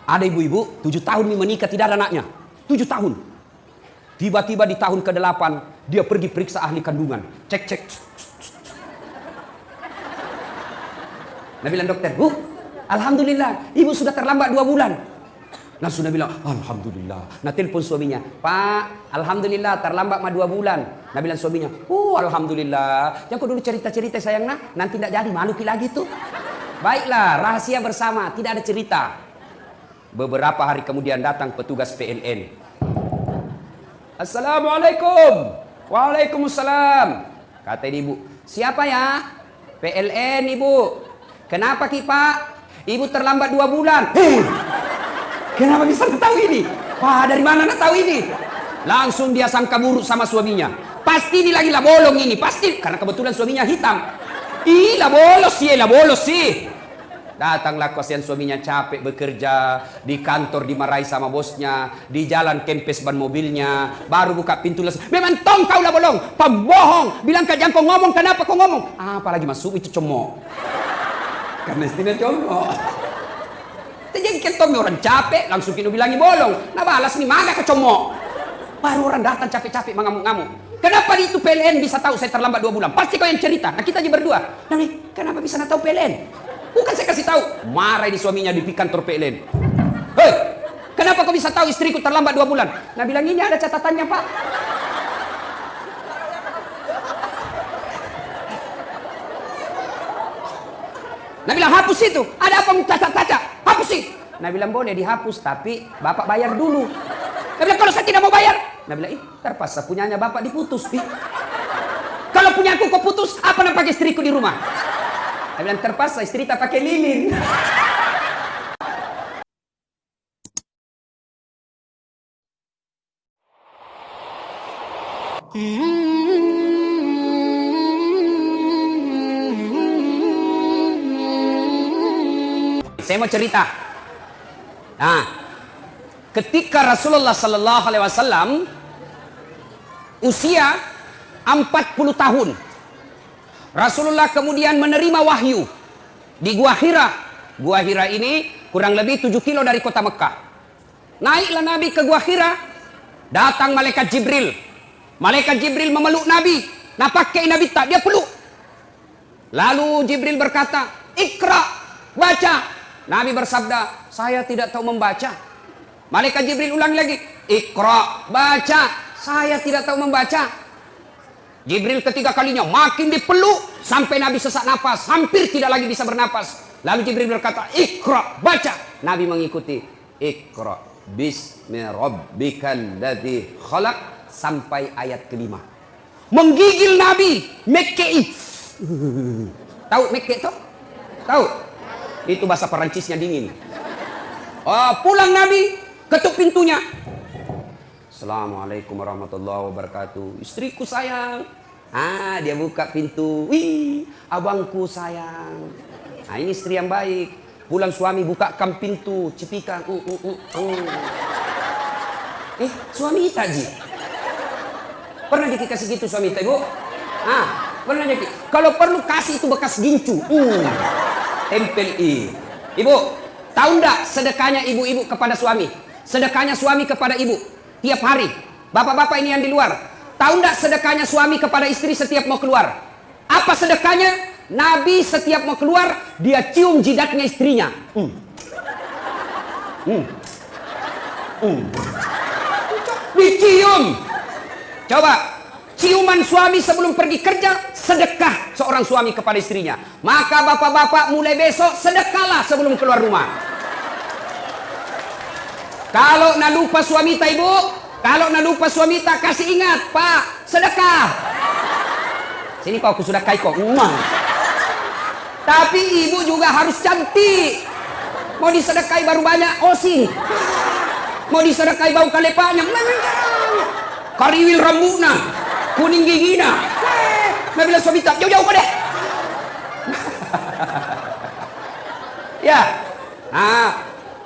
Ada ibu-ibu 7 tahun menikah tidak ada anaknya. 7 tahun. Tiba-tiba di tahun ke-8 dia pergi periksa ahli kandungan. Cek. Nah bilang dokter, alhamdulillah ibu sudah terlambat 2 bulan. Langsung dia bilang, alhamdulillah. Nah telepon suaminya, Pak, alhamdulillah terlambat 2 bulan. Nah bilang suaminya, alhamdulillah. Jangan kau dulu cerita-cerita sayang nah, nanti tidak jadi malu lagi tuh. Baiklah, rahasia bersama, tidak ada cerita. Beberapa hari kemudian datang petugas PLN. Assalamualaikum. Waalaikumsalam. Kata ibu, siapa ya? PLN ibu. Kenapa ki Pak? Ibu terlambat 2 bulan. Kenapa bisa tahu ini? Wah, dari mana nak tahu ini? Langsung dia sangka buruk sama suaminya. Pasti ini lagi lah bolong ini, pasti. Karena kebetulan suaminya hitam. Lah bolos sih. Datanglah kasihan suaminya capek bekerja. Di kantor dimarahi sama bosnya. Di jalan kempes ban mobilnya. Baru buka pintu langsung. Memang tong kau lah bolong. Pembohong. Bilang jangan kau ngomong. Kenapa kau ngomong? Apalagi masuk itu cemok. Karena istilah cemok. Jadi ketemu orang capek, langsung kita bilangi bolong. Nah balas nih, mana kecomok. Baru orang datang capek-capek mengamuk-ngamuk. Kenapa itu PLN bisa tahu saya terlambat 2 bulan? Pasti kau yang cerita. Nah kita aja berdua. Nah nih, kenapa bisa tahu PLN? Bukan saya kasih tahu. Marah di suaminya di kantor PLN. Hei, kenapa kau bisa tahu istriku terlambat 2 bulan? Nah bilang ini ada catatannya Pak. Nah bilang hapus itu. Ada apa cacat-cacat? Hapus sih. Nah bilang boleh dihapus tapi bapak bayar dulu. Nah bilang kalau saya tidak mau bayar. Nah bilang terpaksa punyanya bapak diputus. Kalau punya aku kau putus, apa nak pakai istriku di rumah? Nah bilang terpaksa istri tak pakai lilin. Saya mau cerita. Nah, ketika Rasulullah Sallallahu Alaihi Wasallam usia 40 tahun, Rasulullah kemudian menerima wahyu di Gua Hira. Gua Hira ini kurang lebih 7 kilo dari kota Mekah. Naiklah Nabi ke Gua Hira, datang malaikat Jibril. Malaikat Jibril memeluk Nabi. Nah pakai Nabi tak, dia peluk. Lalu Jibril berkata, Iqra, baca. Nabi bersabda, saya tidak tahu membaca. Malaikat Jibril ulang lagi, Iqra, baca. Saya tidak tahu membaca. Jibril ketiga kalinya makin dipeluk sampai Nabi sesak napas, hampir tidak lagi bisa bernapas. Lalu Jibril berkata, Iqra, baca. Nabi mengikuti, Iqra bismi rabbikal ladzi khalaq sampai ayat kelima. Menggigil Nabi, Mekkei. Tahu Mekkei itu? Tahu? Itu bahasa Perancisnya dingin. Pulang Nabi, ketuk pintunya. Assalamualaikum warahmatullahi wabarakatuh. Istriku sayang. Dia buka pintu. Wih, abangku sayang. Nah ini istri yang baik. Pulang suami bukakan pintu, cepikan. Suami Ita ji. Pernah dikasih gitu suami Ita, Ibu? Pernah dikasih. Kalau perlu kasih itu bekas gincu. Tempel Ibu, tahu enggak sedekahnya ibu-ibu kepada suami? Sedekahnya suami kepada ibu tiap hari. Bapak-bapak ini yang di luar, tahu enggak sedekahnya suami kepada istri setiap mau keluar? Apa sedekahnya? Nabi setiap mau keluar, dia cium jidatnya istrinya. Dicium. Coba ciuman suami sebelum pergi kerja, sedekah seorang suami kepada istrinya. Maka bapak-bapak mulai besok sedekahlah sebelum keluar rumah. Kalau nak lupa suami tak ibu, kalau nak lupa suami tak kasih ingat, Pak, sedekah. Sini kau aku sudah kau. Tapi ibu juga harus cantik. Mau disedekahi baru banyak osing. Mau disedekahi bau kalepanya. Kariwil rambutna. Kuning gigina. Nabi bilang suami tak, jauh-jauh kau deh. Ya.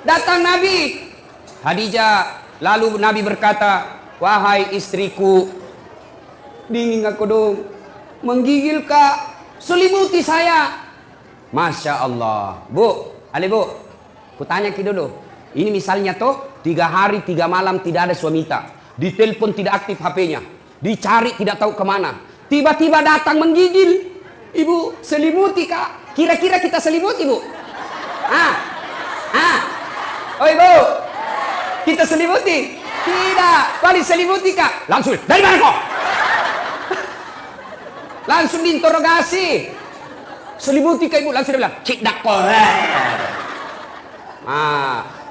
Datang Nabi Khadijah. Lalu Nabi berkata, wahai istriku, dingin aku dong, menggigil kak, selimuti saya. Masya Allah. Bu, Ali bu, kutanya ki dulu, Ini misalnya toh 3 hari 3 malam tidak ada suamita, ditelepon tidak aktif HP-nya, dicari tidak tahu kemana, tiba-tiba datang menggigil. Ibu selimuti kak, kira-kira kita selimuti bu? Oh ibu, kita selimuti? Tidak, paling selimuti kak. Langsung, dari mana kok? Langsung diinterogasi. Selimuti kak ibu, langsung dia bilang, cik dak korek.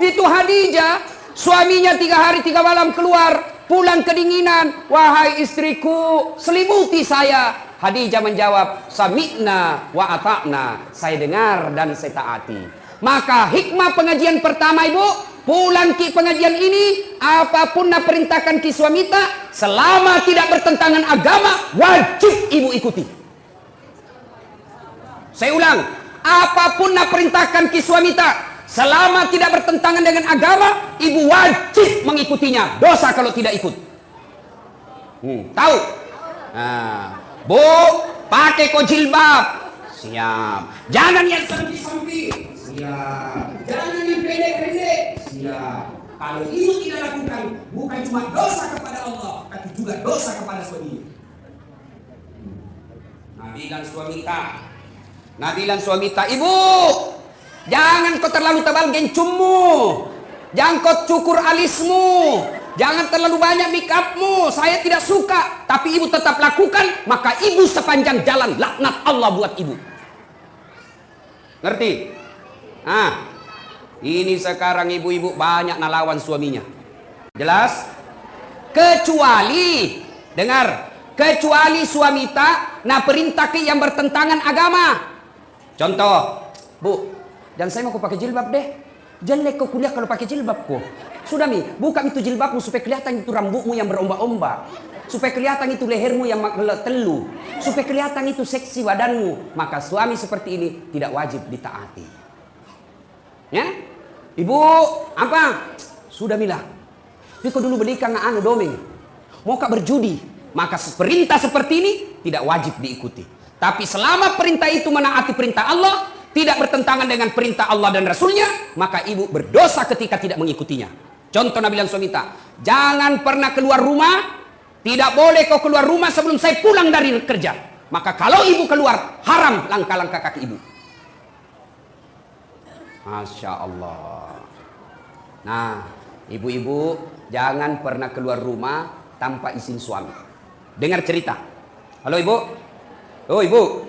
Itu Khadijah, suaminya 3 hari 3 malam keluar, pulang kedinginan. Wahai istriku, selimuti saya. Khadijah menjawab, sami'na wa ata'na. Saya dengar dan saya taati. Maka hikmah pengajian pertama ibu, pulang ki pengajian ini, apapun nak perintahkan ki suamita, selama tidak bertentangan agama, wajib ibu ikuti. Saya ulang, apapun nak perintahkan ki suamita, selama tidak bertentangan dengan agama, ibu wajib mengikutinya. Dosa kalau tidak ikut. Tahu? Bu, pakai kok jilbab. Siap. Jangan yang samping-samping. Siap. Jangan yang pendek-pendek. Siap. Kalau ibu tidak lakukan, bukan cuma dosa kepada Allah, tapi juga dosa kepada suaminya. Nabilan suamita. Nabilan suamita. Ibu, jangan kau terlalu tebal gencummu. Jangan kau cukur alismu. Jangan terlalu banyak make upmu. Saya tidak suka. Tapi ibu tetap lakukan. Maka ibu sepanjang jalan laknat Allah buat ibu. Ngerti? Ini sekarang ibu-ibu banyak nalawan suaminya. Jelas? Kecuali, dengar, kecuali suamita na perintah ke yang bertentangan agama. Contoh, bu, dan saya mau pakai jilbab deh. Jelek kau kuliah kalau pakai jilbab kok. Sudah Mi, buka itu jilbabmu supaya kelihatan itu rambutmu yang berombak-ombak. Supaya kelihatan itu lehermu yang telu. Supaya kelihatan itu seksi badanmu. Maka suami seperti ini tidak wajib ditaati. Ya? Ibu, apa? Sudah Mila. Tapi kau dulu belikan anu domeng. Mau kak berjudi. Maka perintah seperti ini tidak wajib diikuti. Tapi selama perintah itu menaati perintah Allah, tidak bertentangan dengan perintah Allah dan Rasulnya, maka ibu berdosa ketika tidak mengikutinya. Contoh Nabi dan suamita, jangan pernah keluar rumah, tidak boleh kau keluar rumah sebelum saya pulang dari kerja. Maka kalau ibu keluar, haram langkah-langkah kaki ibu. Masya Allah. Nah, ibu-ibu jangan pernah keluar rumah tanpa izin suami. Dengar cerita. Halo ibu. Oh ibu.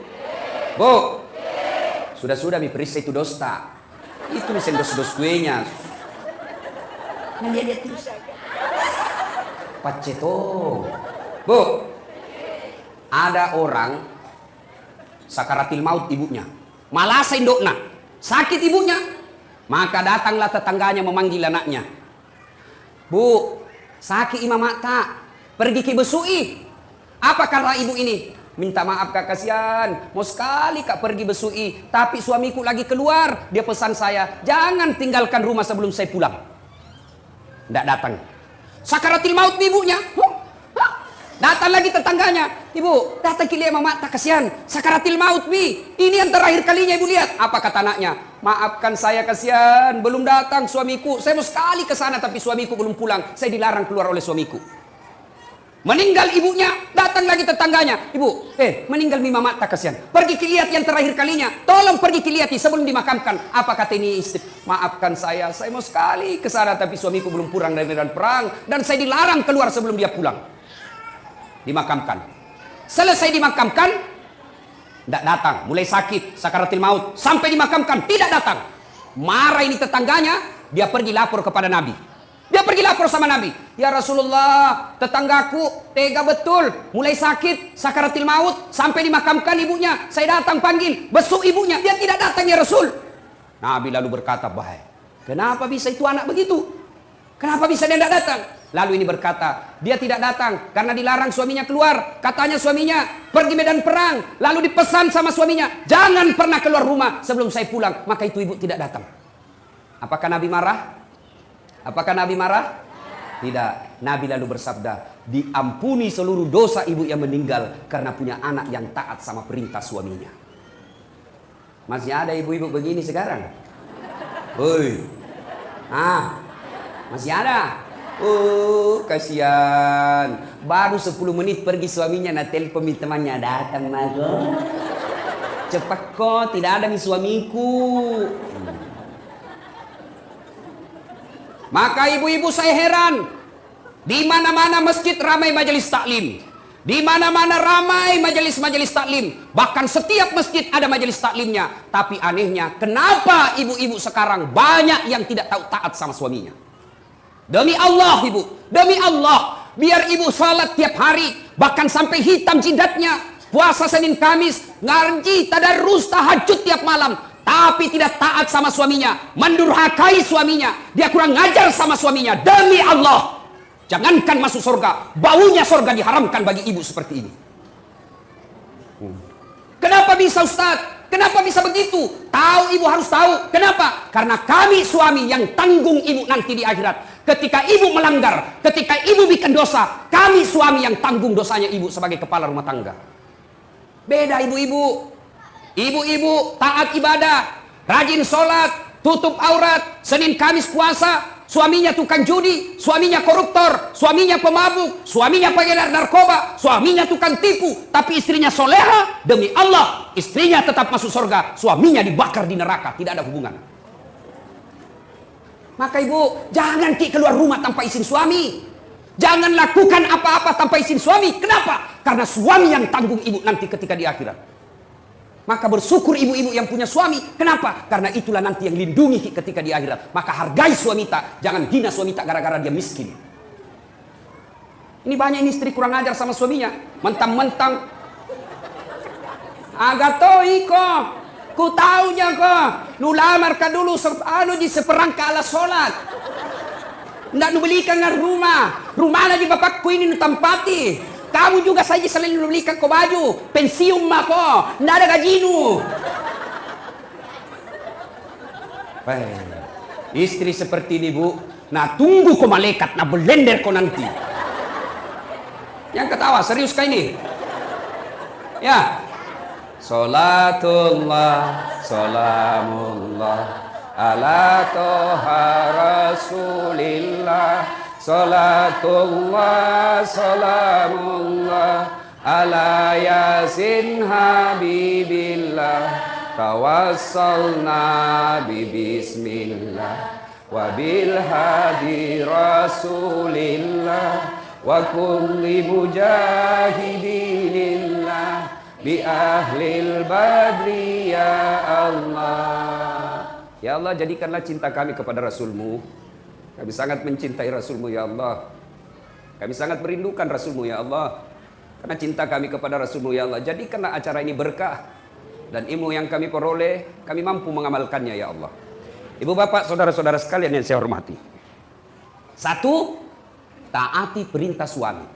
Bu. Sudah mi periksa itu dosta. Itu mesin dos-dos kuenya. Nah, lihat terus. Paceto. Bu. Ada orang sakaratil maut ibunya. Malasa indokna. Sakit ibunya. Maka datanglah tetangganya memanggil anaknya. Bu, sakit imam mata. Pergi ke besui. Apa kata ibu ini? Minta maaf kak, kasihan. Mau sekali kak pergi besui. Tapi suamiku lagi keluar. Dia pesan saya, jangan tinggalkan rumah sebelum saya pulang. Tidak datang. Sakaratil maut ibunya. Datang lagi tetangganya. Ibu, datang ke lihat mama tak kasihan. Sakaratil maut bi. Ini yang terakhir kalinya ibu lihat. Apa kata anaknya? Maafkan saya kasihan. Belum datang suamiku. Saya mau sekali ke sana tapi suamiku belum pulang. Saya dilarang keluar oleh suamiku. Meninggal ibunya, datang lagi tetangganya. Ibu, meninggal mama tak kasihan. Pergi lihat yang terakhir kalinya. Tolong pergi lihat sebelum dimakamkan. Apa kata ini istri? Maafkan saya mau sekali ke sana tapi suamiku belum pulang dari medan perang dan saya dilarang keluar sebelum dia pulang. Dimakamkan. Selesai dimakamkan, tidak datang. Mulai sakit, sakaratil maut, sampai dimakamkan tidak datang. Marah ini tetangganya, dia pergi lapor kepada Nabi. Dia pergi lapor sama Nabi. Ya Rasulullah, tetanggaku tega betul. Mulai sakit, sakaratil maut, sampai dimakamkan ibunya. Saya datang panggil, besuk ibunya. Dia tidak datang ya Rasul. Nabi lalu berkata, baik. Kenapa bisa itu anak begitu? Kenapa bisa dia tidak datang? Lalu ini berkata, dia tidak datang karena dilarang suaminya keluar. Katanya suaminya pergi medan perang. Lalu dipesan sama suaminya, jangan pernah keluar rumah sebelum saya pulang. Maka itu ibu tidak datang. Apakah Nabi marah? Apakah Nabi marah? Tidak. Nabi lalu bersabda, diampuni seluruh dosa ibu yang meninggal karena punya anak yang taat sama perintah suaminya. Masih ada ibu-ibu begini sekarang? Woi. Ah, masih ada. Oh, kasihan. Baru 10 menit pergi suaminya, nah telepon temannya, datang mago. Cepat kok, tidak ada nih suamiku. Maka ibu-ibu saya heran. Di mana-mana masjid ramai majelis taklim. Di mana-mana ramai majelis-majelis taklim. Bahkan setiap masjid ada majelis taklimnya. Tapi anehnya, kenapa ibu-ibu sekarang banyak yang tidak tahu taat sama suaminya? Demi Allah ibu, demi Allah, biar ibu salat tiap hari, bahkan sampai hitam jidatnya, puasa Senin Kamis, ngaji, tadarus, tahajud tiap malam, tapi tidak taat sama suaminya, mendurhakai suaminya, dia kurang ngajar sama suaminya. Demi Allah, jangankan masuk surga, baunya surga diharamkan bagi ibu seperti ini. Kenapa bisa Ustaz? Kenapa bisa begitu? Tahu ibu harus tahu. Kenapa? Karena kami suami yang tanggung ibu nanti di akhirat. Ketika ibu melanggar, ketika ibu bikin dosa, kami suami yang tanggung dosanya ibu sebagai kepala rumah tangga. Beda ibu-ibu. Ibu-ibu taat ibadah, rajin sholat, tutup aurat, Senin Kamis puasa. Suaminya tukang judi, suaminya koruptor, suaminya pemabuk, suaminya pengedar narkoba, suaminya tukang tipu, tapi istrinya soleha. Demi Allah, istrinya tetap masuk surga, suaminya dibakar di neraka, tidak ada hubungan. Maka ibu, jangan keluar rumah tanpa izin suami. Jangan lakukan apa-apa tanpa izin suami. Kenapa? Karena suami yang tanggung ibu nanti ketika di akhirat. Maka bersyukur ibu-ibu yang punya suami. Kenapa? Karena itulah nanti yang lindungi ketika di akhirat. Maka hargai suami tak. Jangan hina suami tak gara-gara dia miskin. Ini banyak istri kurang ajar sama suaminya. Mentang-mentang. Agak tohi kok. Ku taunya kok. Lu lamar ka dulu di seperangka ala sholat. Nggak nu belikan ngar rumah. Rumah lagi bapakku ini nu tempati. Kamu juga saja selalu belikan kau baju. Pensiun mah kok. Nggak ada gajinu. Istri seperti ini bu. Nah tunggu kau malaikat. Nah belender kau nanti. Yang ketawa serius kah ini? Ya. Salatullah. Salamullah. Ala toha rasulillah. Salatullah, salamullah, ala yasin habibillah, tawassalna bismillah, wa bil hadi rasulillah, wa kulli mujahidinillah, bi ahlil badri ya Allah. Ya Allah, jadikanlah cinta kami kepada Rasul-Mu. Kami sangat mencintai Rasul-Mu ya Allah. Kami sangat merindukan Rasul-Mu ya Allah. Karena cinta kami kepada Rasul-Mu ya Allah, jadikanlah acara ini berkah. Dan ilmu yang kami peroleh, kami mampu mengamalkannya ya Allah. Ibu bapak, saudara-saudara sekalian yang saya hormati. 1. Taati perintah suami.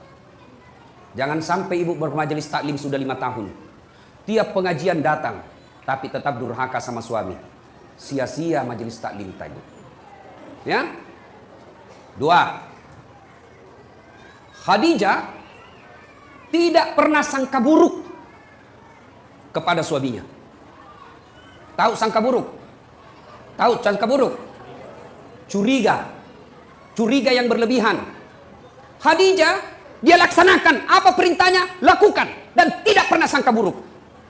Jangan sampai ibu bermajelis taklim sudah 5 tahun. Tiap pengajian datang, tapi tetap durhaka sama suami. Sia-sia majelis taklim tadi. Ya. 2. Khadijah tidak pernah sangka buruk kepada suaminya. Tahu sangka buruk? Tahu sangka buruk? Curiga. Curiga yang berlebihan. Khadijah, dia laksanakan apa perintahnya, lakukan. Dan tidak pernah sangka buruk.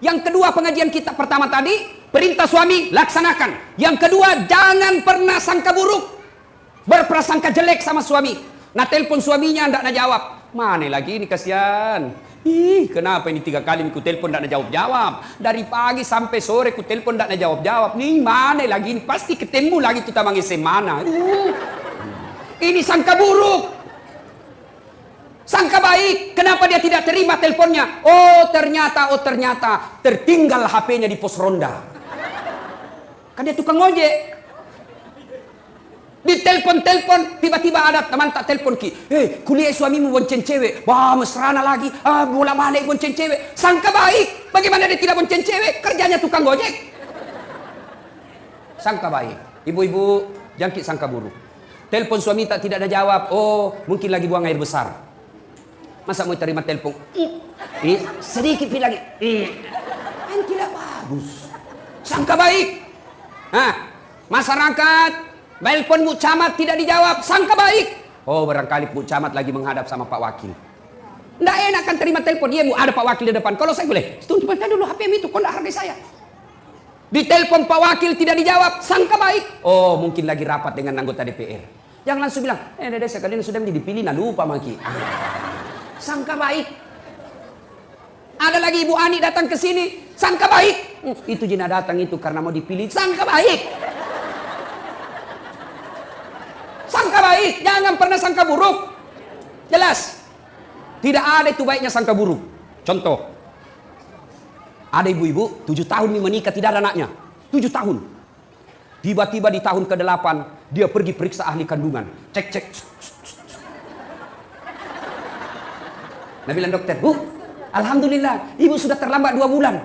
Yang kedua pengajian kita pertama tadi, perintah suami, laksanakan. Yang kedua, jangan pernah sangka buruk. Berprasangka jelek sama suami. Nah telepon suaminya ndak nak jawab. Mana lagi ini kasihan. Ih kenapa ini 3 kali ku telepon ndak nak jawab-jawab. Dari pagi sampai sore ku telepon ndak nak jawab-jawab. Nih mana lagi ini pasti ketemu lagi kita mangise mana. Ini sangka buruk. Sangka baik. Kenapa dia tidak terima teleponnya? Oh ternyata tertinggal HP-nya di pos ronda. Kan dia tukang ojek. Ditelepon, tiba-tiba ada teman tak telepon ki. Kuliah suamimu bonceng cewek. Wah, mesrana lagi. Bola balik bonceng cewek. Sangka baik. Bagaimana dia tidak bonceng cewek? Kerjanya tukang gojek. Sangka baik. Ibu-ibu, jangkit sangka buruk. Telepon suami tak tidak ada jawab. Oh, mungkin lagi buang air besar. Masa mau terima telepon? Sedikit lagi. Kan tidak bagus. Sangka baik. Nah, masyarakat Telepon Bu Camat tidak dijawab, sangka baik. Oh, barangkali Bu Camat lagi menghadap sama Pak Wakil. Nggak enak kan terima telepon, iya Bu, ada Pak Wakil di depan. Kalau saya boleh, tunggu dulu HP itu, kok nggak hargai saya. Ditelepon Pak Wakil tidak dijawab, sangka baik. Oh, mungkin lagi rapat dengan anggota DPR. Jangan langsung bilang, dede sekalian sudah dipilih, nah lupa Maki. Sangka baik. Ada lagi Ibu Ani datang ke sini, sangka baik. Itu Jina datang itu karena mau dipilih, sangka baik. Sangka baik, jangan pernah sangka buruk. Jelas. Tidak ada itu baiknya sangka buruk. Contoh. Ada ibu-ibu 7 tahun nih menikah tidak ada anaknya. 7 tahun. Tiba-tiba di tahun ke-8 dia pergi periksa ahli kandungan. Cek. Nah bilang dokter, Bu, alhamdulillah ibu sudah terlambat 2 bulan.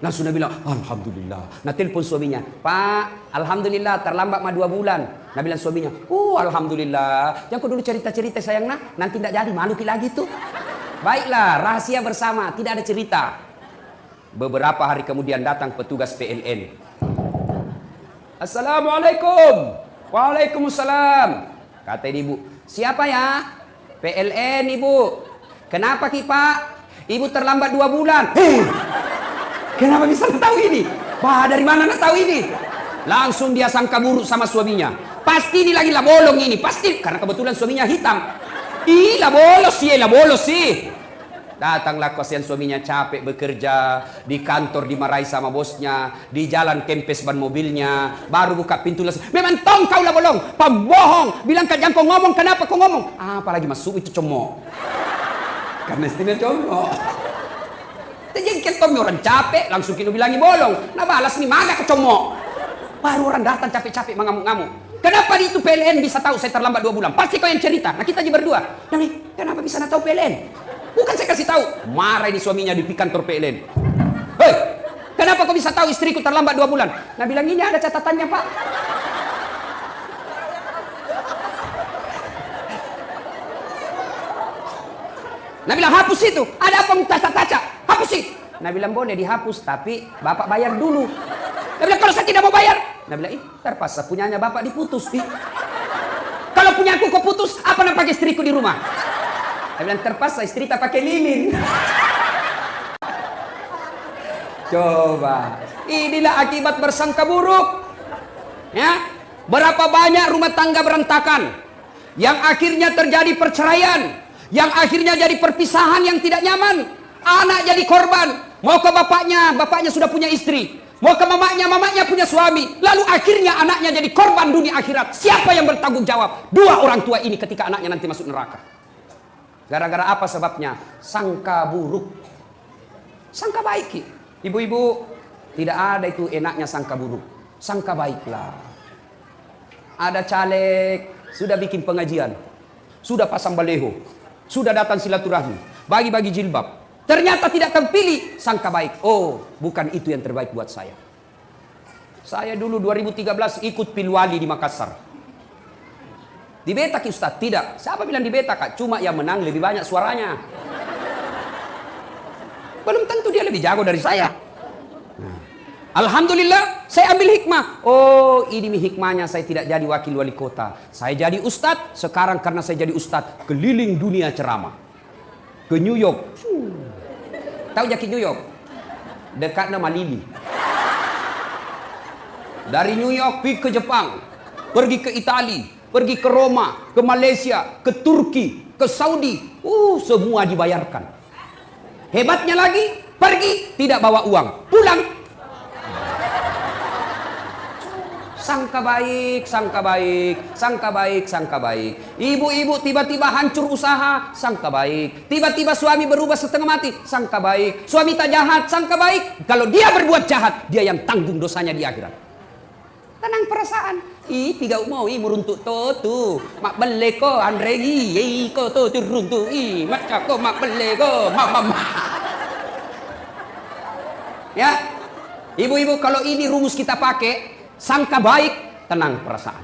Langsung dia bilang, alhamdulillah. Nah telepon suaminya, Pak, alhamdulillah terlambat 2 bulan. Nah bilang suaminya, alhamdulillah. Jangan kau dulu cerita-cerita sayang nah, nanti tidak jadi malu lagi tuh. Baiklah, rahasia bersama, tidak ada cerita. Beberapa hari kemudian datang petugas PLN. Assalamualaikum. Waalaikumsalam. Kata ibu, siapa ya? PLN Ibu. Kenapa Ki Pak? Ibu terlambat 2 bulan. Kenapa bisa tahu ini? Wah, dari mana nak tahu ini? Langsung dia sangka buruk sama suaminya. Pasti ini lagi lah bolong ini, pasti karena kebetulan suaminya hitam. Lah bolos sih. Datanglah kasihan suaminya capek bekerja, di kantor dimarahi sama bosnya, di jalan kempes ban mobilnya, baru buka pintu langsung. Memang tong kau lah bolong, pembohong. Bilang jangan kau ngomong, kenapa kau ngomong? Apalagi masuk itu cemok. Karena istimewa cemok. Jengkel Tommy orang capek, langsung kita bilangi bolong. Nah balas nih maga kecomok. Baru orang datang capek-capek mengamuk-ngamuk. Kenapa itu PLN bisa tahu saya terlambat 2 bulan? Pasti kau yang cerita. Nah kita aja berdua. Nah nih, kenapa bisa tahu PLN? Bukan saya kasih tahu. Marah ini suaminya di kantor PLN. Hei, kenapa kau bisa tahu istriku terlambat 2 bulan? Nah bilang ini ada catatannya Pak. Nah bilang hapus itu. Ada apa taca-taca? Hapus sih. Nah bilang boleh dihapus tapi bapak bayar dulu. Nah bilang kalau saya tidak mau bayar. Nah bilang terpaksa punyanya bapak diputus. Kalau punya aku kau putus, apa nak pakai istriku di rumah? Nah bilang terpaksa istri tak pakai lilin. Coba. Inilah akibat bersangka buruk. Ya. Berapa banyak rumah tangga berantakan yang akhirnya terjadi perceraian, yang akhirnya jadi perpisahan yang tidak nyaman. Anak jadi korban. Mau ke bapaknya sudah punya istri. Mau ke mamanya punya suami. Lalu akhirnya anaknya jadi korban dunia akhirat. Siapa yang bertanggung jawab? 2 orang tua ini ketika anaknya nanti masuk neraka. Gara-gara apa sebabnya? Sangka buruk. Sangka baik. Ibu-ibu, tidak ada itu enaknya sangka buruk. Sangka baiklah. Ada caleg, sudah bikin pengajian. Sudah pasang baleho. Sudah datang silaturahmi. Bagi-bagi jilbab. Ternyata tidak terpilih, sangka baik. Oh, bukan itu yang terbaik buat saya. Saya dulu 2013 ikut Pilwali di Makassar. Dibetak Ustaz? Tidak. Siapa bilang dibetak Kak? Cuma yang menang lebih banyak suaranya. Belum tentu dia lebih jago dari saya. Nah, alhamdulillah, saya ambil hikmah. Oh, ini hikmahnya saya tidak jadi wakil wali kota. Saya jadi Ustadz. Sekarang karena saya jadi Ustadz, keliling dunia ceramah. Ke New York. Tahu Jaki New York? Dekat nama Lili. Dari New York pergi ke Jepang, pergi ke Italia, pergi ke Roma, ke Malaysia, ke Turki, ke Saudi. Semua dibayarkan. Hebatnya lagi, pergi tidak bawa uang, pulang. Sangka baik, sangka baik, sangka baik, sangka baik. Ibu-ibu tiba-tiba hancur usaha, sangka baik. Tiba-tiba suami berubah setengah mati, sangka baik. Suami tak jahat, sangka baik. Kalau dia berbuat jahat, dia yang tanggung dosanya di akhirat. Tenang perasaan. Tiga mau meruntuk tu. Mak bele ko Andre ko tu runtuk mak cako mak bele ko mama. Ya. Ibu-ibu kalau ini rumus kita pakai, sangka baik, tenang perasaan.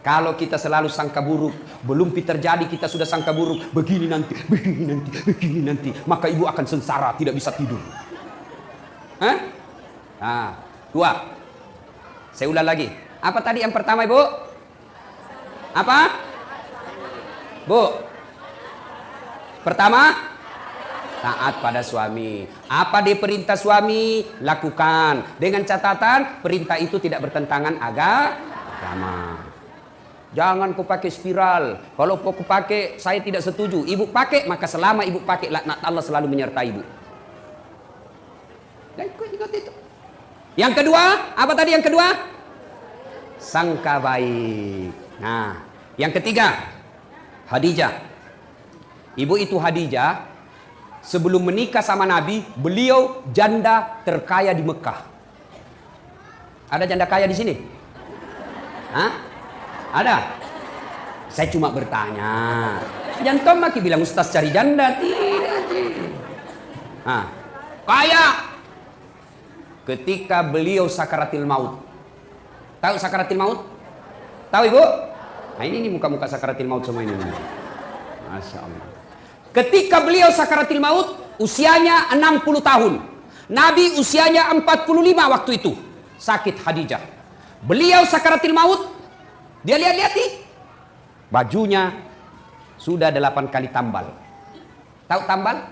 Kalau kita selalu sangka buruk, belum terjadi kita sudah sangka buruk, begini nanti, maka ibu akan sengsara, tidak bisa tidur. Hah? Nah, 2. Saya ulang lagi. Apa tadi yang pertama, Ibu? Apa? Bu? Pertama, taat pada suami. Apa diperintah suami, lakukan. Dengan catatan, perintah itu tidak bertentangan agama. Jangan kau pakai spiral. Kalau kau pakai, saya tidak setuju. Ibu pakai, maka selama ibu pakai, laknat Allah selalu menyertai ibu. Dan kau ingat itu. Yang kedua, apa tadi yang kedua? Sangka baik. Nah, yang ketiga, Khadijah. Ibu itu Khadijah, sebelum menikah sama Nabi, beliau janda terkaya di Mekah. Ada janda kaya di sini? Hah? Ada? Saya cuma bertanya. Jangan maki bilang ustaz cari janda. Tidak. Nah, kaya. Ketika beliau sakaratil maut. Tahu sakaratil maut? Tahu ibu? Nah ini muka-muka sakaratil maut semua ini. Masya Allah. Ketika beliau sakaratil maut, usianya 60 tahun. Nabi usianya 45 waktu itu. Sakit Khadijah. Beliau sakaratil maut. Dia lihat-lihat nih. Bajunya sudah 8 kali tambal. Tahu tambal?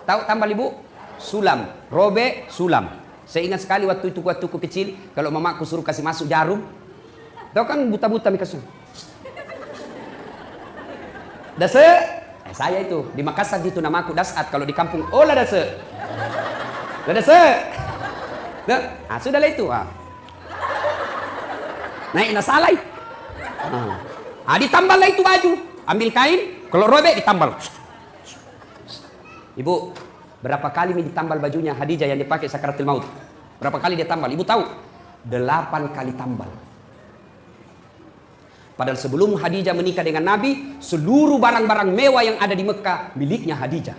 Tahu tambal ibu? Sulam. Robek, sulam. Saya ingat sekali waktu itu kecil. Kalau mamaku suruh kasih masuk jarum. Tahu kan buta-buta mikasih. Dase. Saya itu. Di Makassar gitu namaku Dasat. Kalau di kampung, olah dase. Dase. Nah, sudahlah itu. Naik nasalai. Ditambal lah itu baju. Ambil kain, kalau robek ditambal. Ibu, berapa kali ditambal bajunya Khadijah yang dipakai sakaratul maut? Berapa kali dia tambal? Ibu tahu? 8 kali tambal. Padahal sebelum Khadijah menikah dengan Nabi, seluruh barang-barang mewah yang ada di Mekah miliknya Khadijah.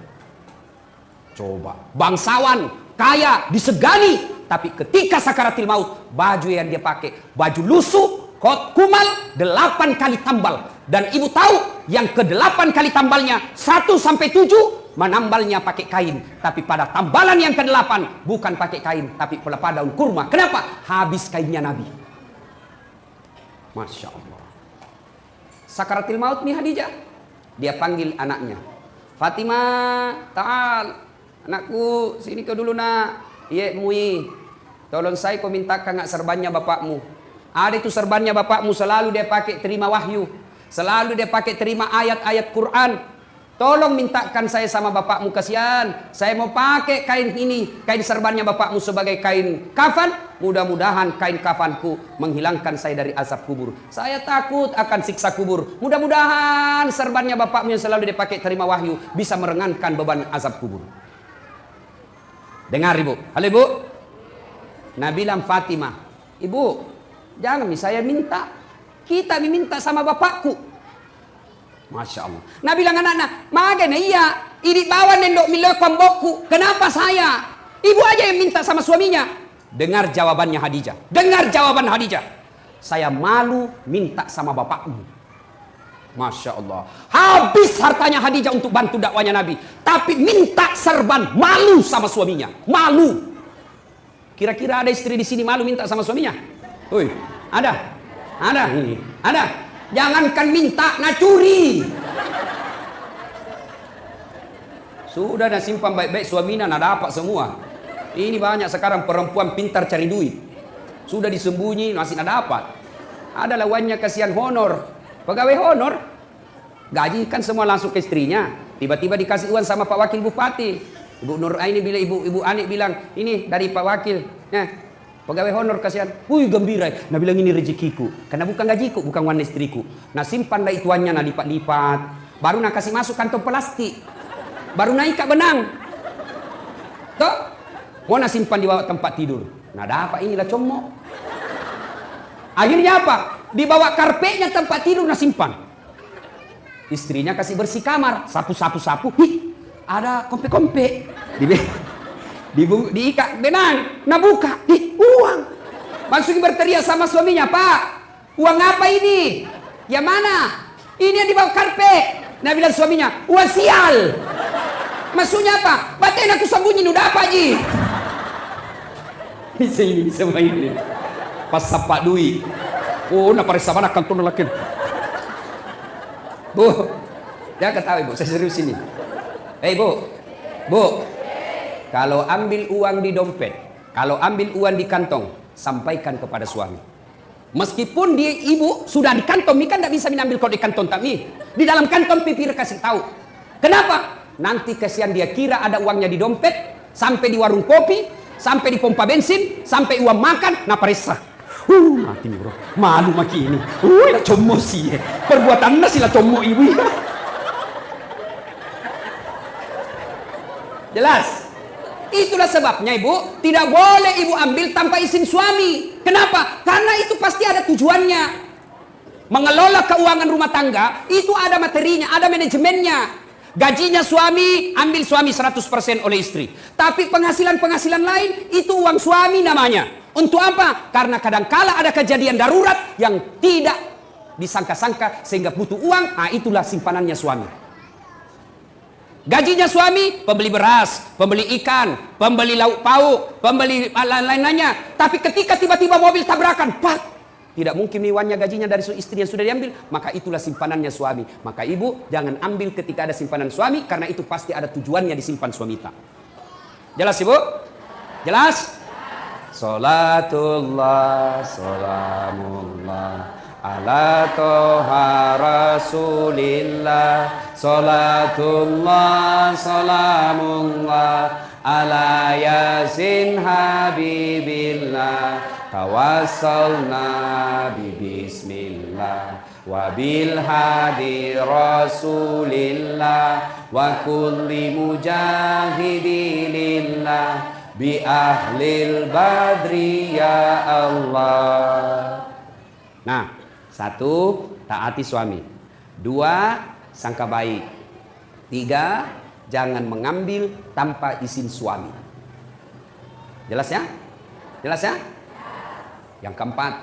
Coba, bangsawan, kaya, disegani. Tapi ketika sakaratul maut, baju yang dia pakai, baju lusuh, kot kumal 8 kali tambal. Dan ibu tahu yang ke-8 kali tambalnya 1 sampai 7 menambalnya pakai kain. Tapi pada tambalan yang ke-8 bukan pakai kain tapi pada daun kurma. Kenapa? Habis kainnya Nabi. Masya Allah. Sakaratil maut nih Khadijah. Dia panggil anaknya. Fatimah, ta'al. Anakku, sini kau dulu nak. Iya mui. Tolong saya kau mintakan ngak serbannya bapakmu. Ada itu serbannya bapakmu, selalu dia pakai terima wahyu. Selalu dia pakai terima ayat-ayat Quran. Tolong mintakan saya sama bapakmu, kasihan. Saya mau pakai kain ini, kain serbannya bapakmu sebagai kain kafan. Mudah-mudahan kain kafanku menghilangkan saya dari azab kubur. Saya takut akan siksa kubur. Mudah-mudahan serbannya bapakmu yang selalu dia pakai terima wahyu bisa merengankan beban azab kubur. Dengar ibu. Halo ibu. Nah bilang Fatimah, ibu, jangan saya minta. Kita diminta sama bapakku. Masya Allah. Nah bilang anak-anak, magana iya, ini bawa nendok milik pembokku. Kenapa saya? Ibu aja yang minta sama suaminya. Dengar jawabannya Khadijah. Dengar jawaban Khadijah. Saya malu minta sama bapakmu. Masya Allah. Habis hartanya Khadijah untuk bantu dakwanya Nabi. Tapi minta serban, malu sama suaminya. Malu. Kira-kira ada istri di sini malu minta sama suaminya? Woi, ada? Ada ini, ada. Jangankan minta, nak curi. Sudah nak simpan baik-baik suaminya, nak dapat semua. Ini banyak sekarang perempuan pintar cari duit. Sudah disembunyi, masih nak dapat. Ada lawannya kasihan honor. Pegawai honor, gaji kan semua langsung ke istrinya. Tiba-tiba dikasih uang sama Pak Wakil Bupati. Ibu Nur Aini bilang, Ibu Anik bilang, ini dari Pak Wakil. Pegawai honor kasihan. Wih gembira. Nah bilang ini rezekiku. Karena bukan gajiku, bukan uang istriku. Nah simpan dah ituannya, nah lipat-lipat. Baru nak kasih masuk kantong plastik. Baru naik kak benang. Tuh. Mau nak simpan di bawah tempat tidur. Nah dapat inilah comok. Akhirnya apa? Di bawah karpetnya tempat tidur nah simpan. Istrinya kasih bersih kamar. Sapu. Ih, ada kompe-kompe. Diikat benang, nah buka, uang. Langsung berteriak sama suaminya, Pak, uang apa ini? Yang mana? Ini yang di bawah karpet. Nah bilang suaminya, uang sial. Maksudnya apa? Batin aku sembunyi, udah apa Ji? Bisa main ini. Pas sapak duit. Oh, nak parisa mana kantor laki. Bu, jangan ketawa ibu, saya serius ini. Bu, kalau ambil uang di dompet, kalau ambil uang di kantong, sampaikan kepada suami. Meskipun dia ibu sudah di kantong, kan tidak bisa mengambil kalau di kantong tapi di dalam kantong pipir kasih tahu. Kenapa? Nanti kesian dia kira ada uangnya di dompet, sampai di warung kopi, sampai di pompa bensin, sampai uang makan, nah parisa. Mati nih bro, malu maki ini. Lah como sih, perbuatan nasi lah como ibu. Jelas? Itulah sebabnya ibu tidak boleh ibu ambil tanpa izin suami. Kenapa? Karena itu pasti ada tujuannya. Mengelola keuangan rumah tangga itu ada materinya, ada manajemennya. Gajinya suami, ambil suami 100% oleh istri. Tapi penghasilan-penghasilan lain itu uang suami namanya. Untuk apa? Karena kadangkala ada kejadian darurat yang tidak disangka-sangka sehingga butuh uang. Nah, itulah simpanannya suami. Gajinya suami, pembeli beras, pembeli ikan, pembeli lauk pauk, pembeli lain-lainnya. Tapi ketika tiba-tiba mobil tabrakan, pak, tidak mungkin uangnya gajinya dari istri yang sudah diambil. Maka itulah simpanannya suami. Maka ibu jangan ambil ketika ada simpanan suami, karena itu pasti ada tujuannya disimpan suami tak. Jelas ibu? Jelas? Salatullah, salamullah ala toha rasulillah. Salatullah, salamullah ala yasin habibillah. Tawassalna bismillah wa bil hadi rasulillah wa kulli mujahidilillah bi ahlil badri ya Allah. Nah, satu, taati suami. Dua, sangka baik. Tiga, jangan mengambil tanpa izin suami. Jelas ya? Jelas ya? Yang keempat,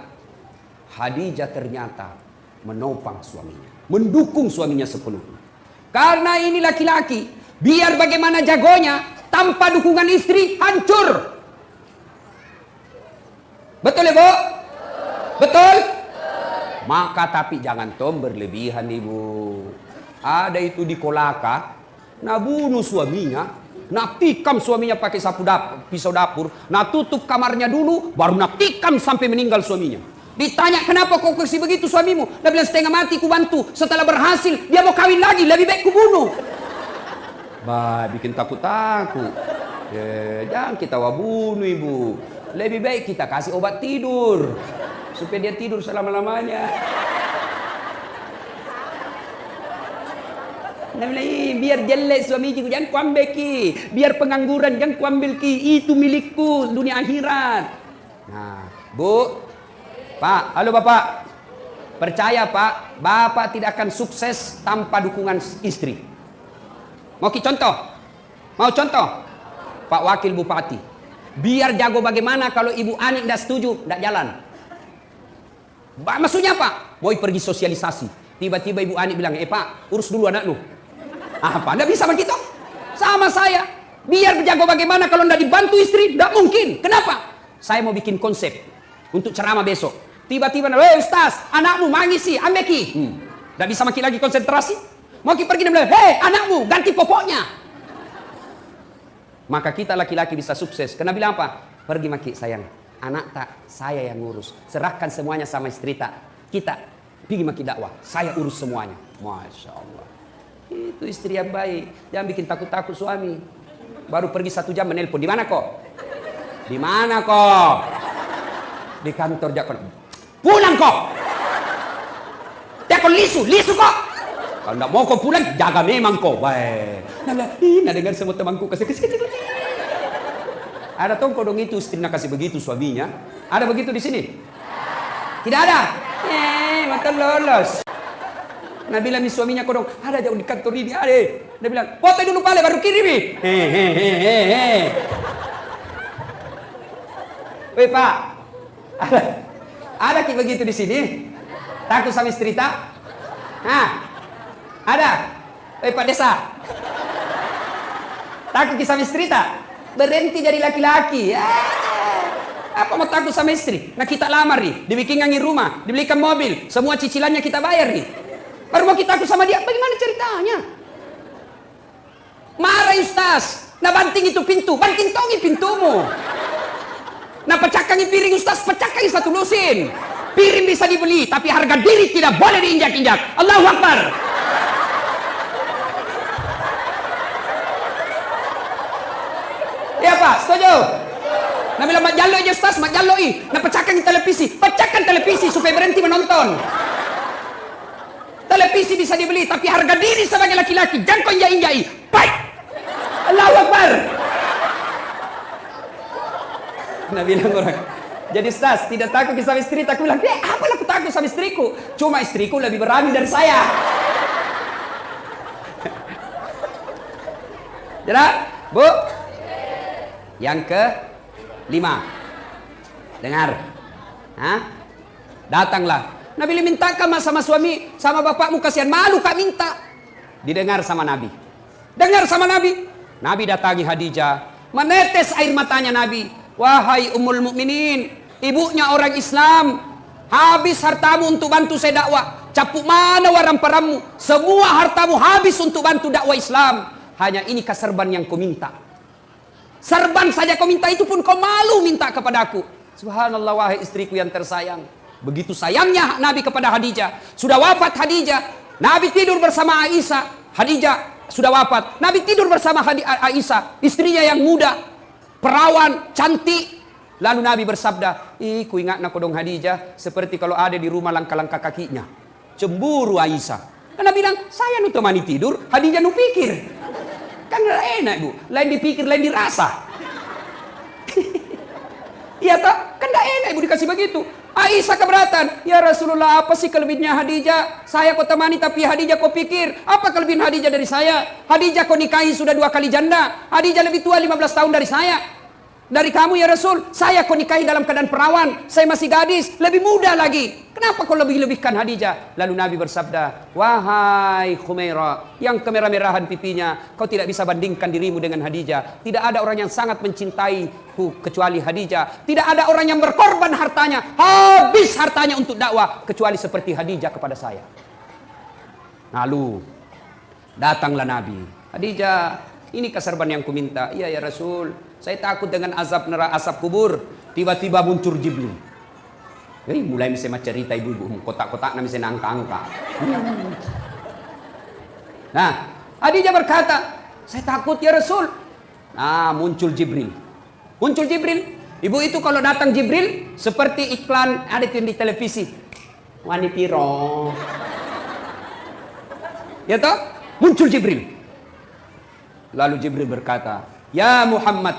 Khadijah ternyata menopang suaminya, mendukung suaminya sepenuhnya. Karena ini laki-laki, biar bagaimana jagonya, tanpa dukungan istri hancur. Betul ya Bu? Betul? Maka tapi jangan tom berlebihan ibu. Ada itu di Kolaka, nah bunuh suaminya, nah tikam suaminya pakai pisau dapur, nah tutup kamarnya dulu, baru nah tikam sampai meninggal suaminya. Ditanya kenapa kau kasih begitu suamimu? Dia bilang setengah mati ku bantu, setelah berhasil dia mau kawin lagi, lebih baik ku bunuh. Bah, bikin takut-takut. Jangan kita bunuh ibu. Lebih baik kita kasih obat tidur supaya dia tidur selama-lamanya. Biar jelek suami ki, jangan kuambil ki. Biar pengangguran, jangan kuambil ki. Itu milikku dunia akhirat. Nah, Bu, Pak, halo Bapak. Percaya Pak, Bapak tidak akan sukses tanpa dukungan istri. Mau ki contoh? Mau contoh? Pak Wakil Bupati. Biar jago bagaimana kalau Ibu Ani tidak setuju, tidak jalan. Maksudnya apa? Mau pergi sosialisasi. Tiba-tiba Ibu Ani bilang, Pak, urus dulu anak lu. Apa? Tidak bisa begitu? Sama saya. Biar jago bagaimana kalau tidak dibantu istri, tidak mungkin. Kenapa? Saya mau bikin konsep untuk ceramah besok. Tiba-tiba, Ustaz, anakmu mangisi, ambeki. Tidak bisa makin lagi konsentrasi. Mau pergi dan bilang, anakmu, ganti popoknya. Maka kita laki-laki bisa sukses. Karena bilang apa? Pergi maki sayang. Anak tak, saya yang ngurus. Serahkan semuanya sama istri tak. Kita pergi maki dakwah. Saya urus semuanya. Masya Allah. Itu istri yang baik. Jangan bikin takut-takut suami. Baru pergi 1 jam menelpon. Di mana kok? Di mana kok? Di kantor Jakon. Pulang kok. Jakon lisu kok. Kalau tidak mau kau pulang, jaga memang kau. Baik. Nah dengar semua temanku kasih. Ada tong kodong itu istrinya kasih begitu suaminya. Ada begitu di sini? Tidak ada. Maka lolos. Nah bilang suaminya kodong, ada jauh di kantor ini, ada. Dia bilang, foto dulu balik baru kirimi. Weh Pak, ada ki begitu di sini? Takut sama istri tak? Nah, ada. Weh Pak Desa, takut ki sama istri tak? Berhenti jadi laki-laki. Apa mau takut sama istri? Nah kita lamar nih, dibikinkan rumah, dibelikan mobil, semua cicilannya kita bayar nih. Baru mau kita takut sama dia, bagaimana ceritanya? Marah Ustaz. Nah banting itu pintu, banting tongi pintumu. Nah pecahkangi piring Ustaz, pecahkangi satu lusin. Piring bisa dibeli, tapi harga diri tidak boleh diinjak-injak. Allahu Akbar. Ya Pak, setuju? Nah bilang mak jalo aja Ustaz, mak jalo nah pecahkan televisi, pecahkan televisi supaya berhenti menonton. Televisi bisa dibeli, tapi harga diri sebagai laki-laki jangan kau injak-injak. Baik. Allahu Akbar. Nah bilang orang, jadi Ustaz tidak takut sama istri, aku bilang, apa aku takut sama istriku? Cuma istriku lebih berani dari saya. Jelas, Bu? Yang ke-5. Dengar. Hah? Datanglah. Nabi mintakan sama suami, sama bapakmu, kasihan malu kak minta. Didengar sama Nabi. Dengar sama Nabi. Nabi datangi Khadijah, menetes air matanya Nabi. Wahai Ummul Mukminin, ibunya orang Islam, habis hartamu untuk bantu saya dakwah. Capuk mana waram-parammu? Semua hartamu habis untuk bantu dakwah Islam. Hanya ini keserban yang kau minta. Serban saja kau minta, itu pun kau malu minta kepadaku. Subhanallah, wahai istriku yang tersayang. Begitu sayangnya Nabi kepada Khadijah. Sudah wafat Khadijah, Nabi tidur bersama Aisyah. Khadijah sudah wafat, Nabi tidur bersama Aisyah, istrinya yang muda, perawan, cantik. Lalu Nabi bersabda, ku ingat nak dong Khadijah, seperti kalau ada di rumah langkah-langkah kakinya. Cemburu Aisyah. Dan Nabi bilang, saya nu temani tidur, Khadijah nu pikir. Kan enak Bu, lain dipikir, lain dirasa. Iya toh? Kan gak enak Ibu dikasih begitu. Aisyah keberatan. Ya Rasulullah, apa sih kelebihannya Khadijah? Saya kau temani tapi Khadijah kau pikir. Apa kelebihan Khadijah dari saya? Khadijah kau nikahi sudah 2 kali janda. Khadijah lebih tua 15 tahun dari saya. Dari kamu ya Rasul. Saya kau nikahi dalam keadaan perawan. Saya masih gadis, lebih muda lagi. Kenapa kau lebih-lebihkan Khadijah? Lalu Nabi bersabda, wahai Khumairah, yang kemerah-merahan pipinya, kau tidak bisa bandingkan dirimu dengan Khadijah. Tidak ada orang yang sangat mencintaiku kecuali Khadijah. Tidak ada orang yang berkorban hartanya, habis hartanya untuk dakwah, kecuali seperti Khadijah kepada saya. Lalu datanglah Nabi. Khadijah, ini keserban yang kuminta. Iya ya Rasul, saya takut dengan azab neraka, asap kubur. Tiba-tiba muncul Jibril. Mulai misalnya cerita ibu-ibu, kotak-kotak namanya saya angka-angka. Nah, Khadijah berkata, saya takut ya Rasul. Nah, muncul Jibril. Muncul Jibril. Ibu itu kalau datang Jibril, seperti iklan ada di televisi. Wanitiro. Ya toh? Muncul Jibril. Lalu Jibril berkata, ya Muhammad,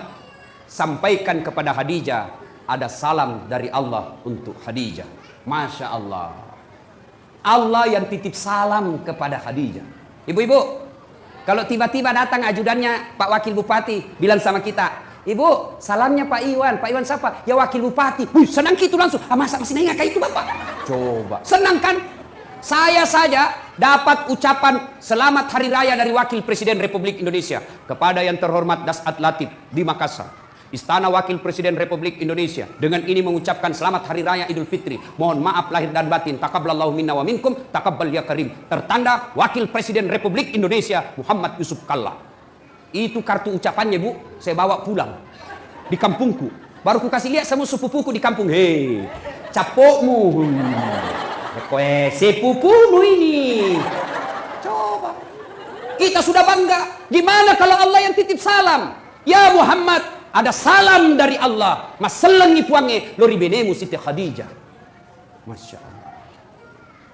sampaikan kepada Khadijah, ada salam dari Allah untuk Khadijah. Masya Allah. Allah yang titip salam kepada Khadijah. Ibu-ibu, kalau tiba-tiba datang ajudannya Pak Wakil Bupati, bilang sama kita, Ibu, salamnya Pak Iwan. Pak Iwan siapa? Ya Wakil Bupati. Senang gitu langsung. Masa masih nengah kayak itu Bapak? Coba. Senang kan? Saya saja dapat ucapan selamat hari raya dari Wakil Presiden Republik Indonesia kepada yang terhormat Dasat Latif di Makassar. Istana Wakil Presiden Republik Indonesia dengan ini mengucapkan selamat hari raya Idul Fitri. Mohon maaf lahir dan batin. Taqabbalallahu minna wa minkum. Taqabbal ya karim. Tertanda Wakil Presiden Republik Indonesia Muhammad Yusuf Kalla. Itu kartu ucapannya Bu. Saya bawa pulang di kampungku. Baru ku kasih lihat sama sepupuku di kampung. Hei, capokmu. Kowe sepupumu ini. Coba. Kita sudah bangga. Gimana kalau Allah yang titip salam? Ya Muhammad, ada salam dari Allah. Maselengi puange lori benemu Siti Khadijah. Masya Allah.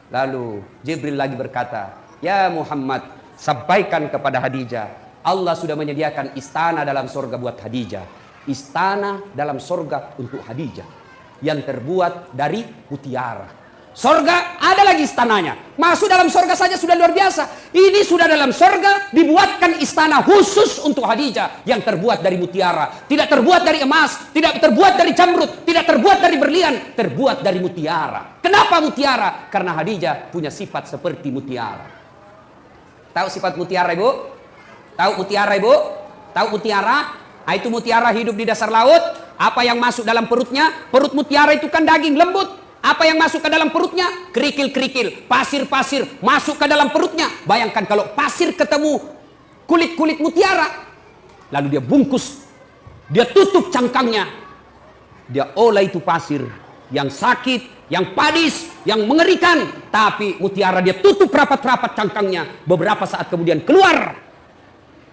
Lalu Jibril lagi berkata, ya Muhammad, sampaikan kepada Khadijah, Allah sudah menyediakan istana dalam sorga buat Khadijah. Istana dalam sorga untuk Khadijah yang terbuat dari mutiara. Sorga ada lagi istananya. Masuk dalam sorga saja sudah luar biasa. Ini sudah dalam sorga dibuatkan istana khusus untuk Khadijah yang terbuat dari mutiara. Tidak terbuat dari emas, tidak terbuat dari jamrud, tidak terbuat dari berlian, terbuat dari mutiara. Kenapa mutiara? Karena Khadijah punya sifat seperti mutiara. Tahu sifat mutiara Ibu? Tahu mutiara Ibu? Tahu mutiara? Itu mutiara hidup di dasar laut. Apa yang masuk dalam perutnya? Perut mutiara itu kan daging lembut. Apa yang masuk ke dalam perutnya? Kerikil-kerikil, pasir-pasir masuk ke dalam perutnya. Bayangkan kalau pasir ketemu kulit-kulit mutiara, lalu dia bungkus, dia tutup cangkangnya, dia olah itu pasir yang sakit, yang padis, yang mengerikan, tapi mutiara dia tutup rapat-rapat cangkangnya. Beberapa saat kemudian keluar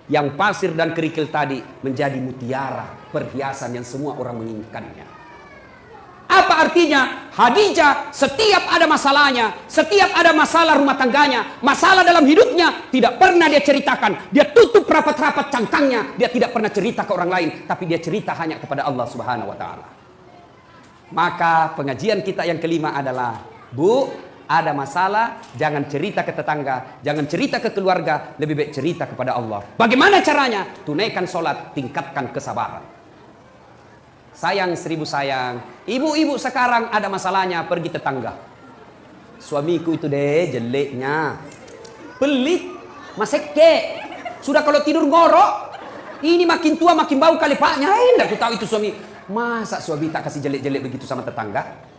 yang pasir dan kerikil tadi menjadi mutiara, perhiasan yang semua orang menginginkannya. Apa artinya? Khadijah setiap ada masalahnya, setiap ada masalah rumah tangganya, masalah dalam hidupnya, tidak pernah dia ceritakan. Dia tutup rapat-rapat cangkangnya. Dia tidak pernah cerita ke orang lain, tapi dia cerita hanya kepada Allah Subhanahu wa taala. Maka pengajian kita yang kelima adalah, Bu, ada masalah, jangan cerita ke tetangga, jangan cerita ke keluarga, lebih baik cerita kepada Allah. Bagaimana caranya? Tunaikan sholat, tingkatkan kesabaran. Sayang seribu sayang, ibu-ibu sekarang ada masalahnya pergi tetangga. Suamiku itu deh jeleknya, pelit, maseke, sudah kalau tidur ngorok, ini makin tua makin bau kali paknya. Enggak aku tahu itu suami. Masa suami tak kasih jelek-jelek begitu sama tetangga?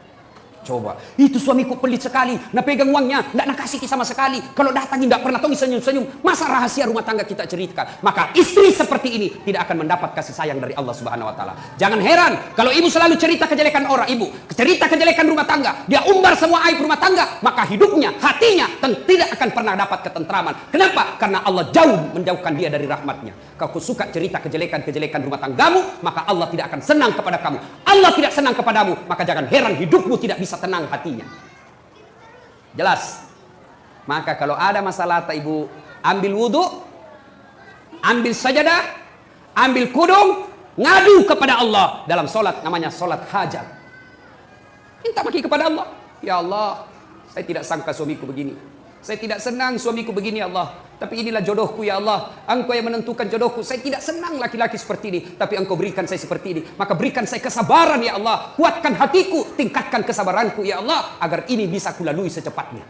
Coba, itu suamiku pelit sekali, nak pegang uangnya, nak kasih sama sekali. Kalau datang tidak pernah tahu senyum-senyum. Masa rahasia rumah tangga kita ceritakan? Maka istri seperti ini tidak akan mendapat kasih sayang dari Allah Subhanahu wa taala. Jangan heran kalau ibu selalu cerita kejelekan orang, ibu cerita kejelekan rumah tangga, dia umbar semua aib rumah tangga, maka hidupnya, hatinya tidak akan pernah dapat ketentraman. Kenapa? Karena Allah jauh menjauhkan dia dari rahmatnya. Kau suka cerita kejelekan-kejelekan rumah tanggamu, maka Allah tidak akan senang kepada kamu. Allah tidak senang kepadamu, maka jangan heran hidupmu tidak bisa tenang hatinya. Jelas? Maka kalau ada masalah tak ibu, ambil wudhu, ambil sajadah, ambil kudung, ngadu kepada Allah dalam solat, namanya solat hajat. Minta maki kepada Allah. Ya Allah, saya tidak sangka suamiku begini. Saya tidak senang suamiku begini ya Allah. Tapi inilah jodohku ya Allah. Engkau yang menentukan jodohku. Saya tidak senang laki-laki seperti ini. Tapi Engkau berikan saya seperti ini. Maka berikan saya kesabaran ya Allah. Kuatkan hatiku. Tingkatkan kesabaranku ya Allah. Agar ini bisa kulalui secepatnya.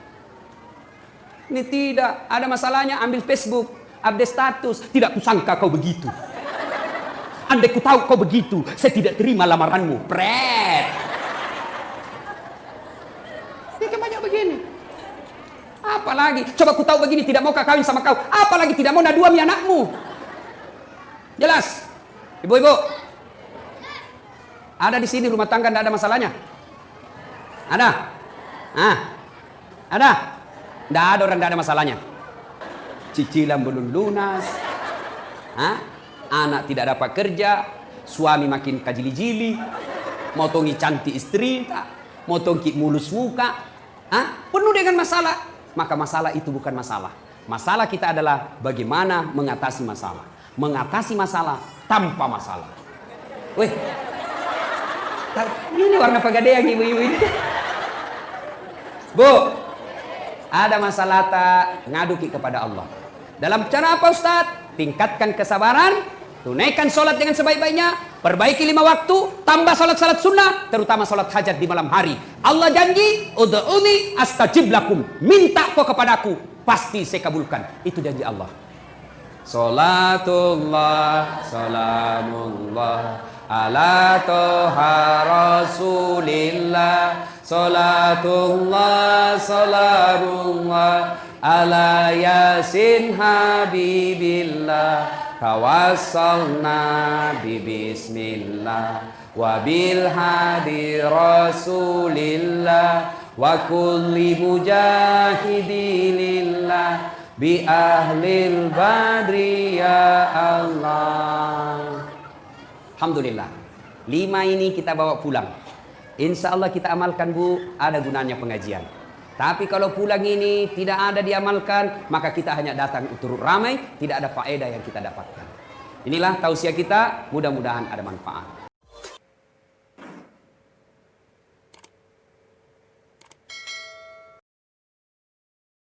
Ini tidak. Ada masalahnya ambil Facebook. Update status. Tidak kusangka kau begitu. Andai ku tahu kau begitu. Saya tidak terima lamaranmu. Pret. Ini banyak begini. Apalagi, coba ku tahu begini tidak mau kawin sama kau. Apalagi tidak mau naduami anakmu. Jelas? Ibu-ibu, ada di sini rumah tangga tidak ada masalahnya? Ada? Ada? Tidak ada orang tidak ada masalahnya. Cicilan belum lunas, anak tidak dapat kerja, suami makin kajili-jili, motongi cantik istri, motongi mulus muka, penuh dengan masalah. Maka masalah itu bukan masalah. Masalah kita adalah bagaimana mengatasi masalah. Mengatasi masalah tanpa masalah. Weh, ini warna pegadaian ibu-ibu ini. Bu, ada masalah tak ngaduki kepada Allah. Dalam cara apa Ustaz? Tingkatkan kesabaran, tunaikan sholat dengan sebaik-baiknya, perbaiki 5 waktu, tambah sholat-sholat sunnah, terutama sholat hajat di malam hari. Allah janji, ud'uni astajib lakum. Minta kau kepadaku, pasti saya kabulkan. Itu janji Allah. Salatullah, salamullah, ala toha rasulillah. Salatullah, salamullah, ala yasin habibillah. Tawassalna bismillah wa bil hadi rasulillah wa kulli mujahidilillah bi ahlil badri ya Allah. Alhamdulillah. 5 ini kita bawa pulang. Insya Allah kita amalkan Bu, ada gunanya pengajian. Tapi kalau pulang ini tidak ada diamalkan, maka kita hanya datang turut ramai, tidak ada faedah yang kita dapatkan. Inilah tausiah kita, mudah-mudahan ada manfaat.